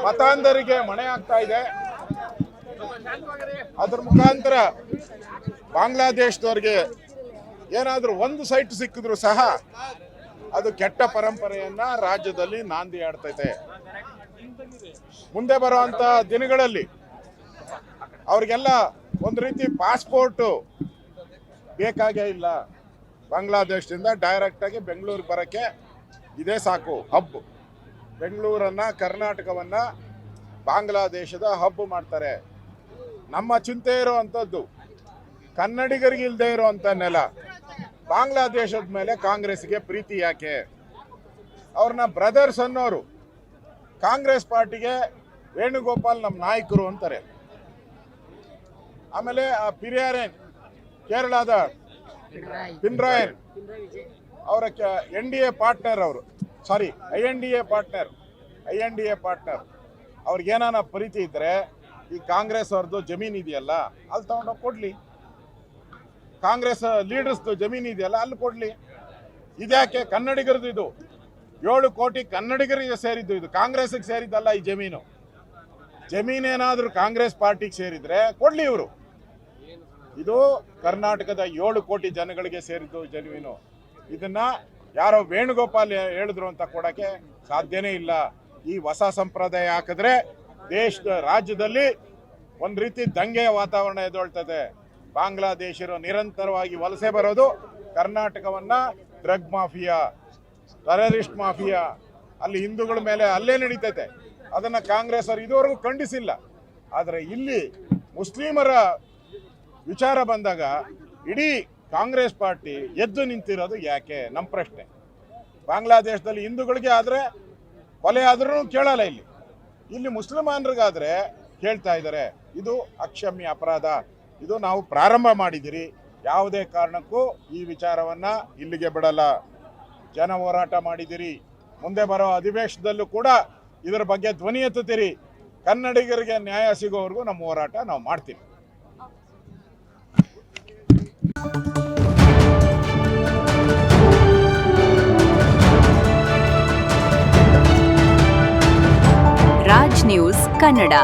ಮತಾಂಧರಿಗೆ ಮಣೆ ಆಗ್ತಾ ಇದೆ. ಅದ್ರ ಮುಖಾಂತರ ಬಾಂಗ್ಲಾದೇಶದವ್ರಿಗೆ ಏನಾದರೂ ಒಂದು ಸೈಟ್ ಸಿಕ್ಕಿದ್ರು ಸಹ ಅದು ಕೆಟ್ಟ ಪರಂಪರೆಯನ್ನ ರಾಜ್ಯದಲ್ಲಿ ನಾಂದಿ ಆಡ್ತೈತೆ. ಮುಂದೆ ಬರುವಂತ ದಿನಗಳಲ್ಲಿ ಅವ್ರಿಗೆಲ್ಲ ಒಂದು ರೀತಿ ಪಾಸ್ಪೋರ್ಟ್ ಬೇಕಾಗೇ ಇಲ್ಲ. ಬಾಂಗ್ಲಾದೇಶದಿಂದ ಡೈರೆಕ್ಟ್ ಆಗಿ ಬೆಂಗಳೂರಿಗೆ ಬರೋಕ್ಕೆ ಇದೇ ಸಾಕು ಹಬ್. ಬೆಂಗಳೂರನ್ನ ಕರ್ನಾಟಕವನ್ನ ಬಾಂಗ್ಲಾದೇಶದ ಹಬ್ ಮಾಡ್ತಾರೆ. ನಮ್ಮ ಚಿಂತೆ ಇರುವಂಥದ್ದು ಕನ್ನಡಿಗರಿಗೆ ಇಲ್ಲದೆ ಇರುವಂಥ ನೆಲ. ಬಾಂಗ್ಲಾದೇಶದ ಮೇಲೆ ಕಾಂಗ್ರೆಸ್ಗೆ ಪ್ರೀತಿ ಯಾಕೆ? ಅವ್ರನ್ನ ಬ್ರದರ್ಸ್ ಅನ್ನೋರು ಕಾಂಗ್ರೆಸ್ ಪಾರ್ಟಿಗೆ ವೇಣುಗೋಪಾಲ್ ನಮ್ಮ ನಾಯಕರು ಅಂತಾರೆ. ಆಮೇಲೆ ಆ ಪಿರಿಯಾರೇನ್ ಕೇರಳದ ಪಿನ್ರಾಯನ್ ಅವರ NDA ಪಾರ್ಟ್ನರ್, ಅವರು ಸಾರಿ INDA ಪಾರ್ಟ್ನರ್ ಅವ್ರಿಗೇನಾನ ಪ್ರೀತಿ ಇದ್ರೆ ಈ ಕಾಂಗ್ರೆಸ್ ಅವ್ರದ್ದು ಜಮೀನು ಇದೆಯಲ್ಲ ಅಲ್ಲಿ ತಗೊಂಡೋಗಿ ಕೊಡ್ಲಿ. ಕಾಂಗ್ರೆಸ್ ಲೀಡರ್ಸ್ದು ಜಮೀನು ಇದೆಯಲ್ಲ ಅಲ್ಲಿ ಕೊಡ್ಲಿ. ಇದ್ಯಾಕೆ ಕನ್ನಡಿಗರದು? ಇದು 7 ಕೋಟಿ ಕನ್ನಡಿಗರಿಗೆ ಸೇರಿದ್ದು, ಇದು ಕಾಂಗ್ರೆಸ್ಗೆ ಸೇರಿದ್ದಲ್ಲ. ಈ ಜಮೀನೇನಾದ್ರೂ ಕಾಂಗ್ರೆಸ್ ಪಾರ್ಟಿಗೆ ಸೇರಿದ್ರೆ ಕೊಡ್ಲಿ ಇವರು. ಇದು ಕರ್ನಾಟಕದ 7 ಕೋಟಿ ಜನಗಳಿಗೆ ಸೇರಿದ್ದು ಜಮೀನು. ಇದನ್ನ ಯಾರೋ ವೇಣುಗೋಪಾಲ್ ಹೇಳಿದ್ರು ಅಂತ ಕೊಡಕ್ಕೆ ಸಾಧ್ಯನೇ ಇಲ್ಲ. ಈ ಹೊಸ ಸಂಪ್ರದಾಯ ಹಾಕಿದ್ರೆ ರಾಜ್ಯದಲ್ಲಿ ಒಂದು ರೀತಿ ದಂಗೆಯ ವಾತಾವರಣ ಎದ್ದೊಳ್ತದೆ. ಬಾಂಗ್ಲಾದೇಶರು ನಿರಂತರವಾಗಿ ವಲಸೆ ಬರೋದು, ಕರ್ನಾಟಕವನ್ನ ಡ್ರಗ್ ಮಾಫಿಯಾ, ಟೆರರಿಸ್ಟ್ ಮಾಫಿಯಾ, ಅಲ್ಲಿ ಹಿಂದೂಗಳ ಮೇಲೆ ಅಲ್ಲೇ ನಡೀತೈತೆ. ಅದನ್ನ ಕಾಂಗ್ರೆಸ್ ಅವರು ಇದುವರೆಗೂ ಖಂಡಿಸಿಲ್ಲ. ಆದರೆ ಇಲ್ಲಿ ಮುಸ್ಲಿಮರ ವಿಚಾರ ಬಂದಾಗ ಇಡೀ ಕಾಂಗ್ರೆಸ್ ಪಾರ್ಟಿ ಎದ್ದು ನಿಂತಿರೋದು ಯಾಕೆ? ನಮ್ಮ ಪ್ರಶ್ನೆ. ಬಾಂಗ್ಲಾದೇಶದಲ್ಲಿ ಹಿಂದೂಗಳಿಗೆ ಆದರೆ ಕೊಲೆ ಆದ್ರೂ ಕೇಳಲ್ಲ, ಇಲ್ಲಿ ಮುಸಲ್ಮಾನರಿಗಾದ್ರೆ ಕೇಳ್ತಾ ಇದ್ದಾರೆ. ಇದು ಅಕ್ಷಮ್ಯ ಅಪರಾಧ. ಇದು ನಾವು ಪ್ರಾರಂಭ ಮಾಡಿದಿರಿ. ಯಾವುದೇ ಕಾರಣಕ್ಕೂ ಈ ವಿಚಾರವನ್ನ ಇಲ್ಲಿಗೆ ಬಿಡಲ್ಲ. ಜನ ಹೋರಾಟ ಮಾಡಿದಿರಿ. ಮುಂದೆ ಬರೋ ಅಧಿವೇಶನದಲ್ಲೂ ಕೂಡ ಇದರ ಬಗ್ಗೆ ಧ್ವನಿ ಎತ್ತುತ್ತೀರಿ. ಕನ್ನಡಿಗರಿಗೆ ನ್ಯಾಯ ಸಿಗೋವರೆಗೂ ನಮ್ಮ ಹೋರಾಟ ನಾವು ಮಾಡ್ತೀವಿ. ರಾಜ್ ನ್ಯೂಸ್ ಕನ್ನಡ.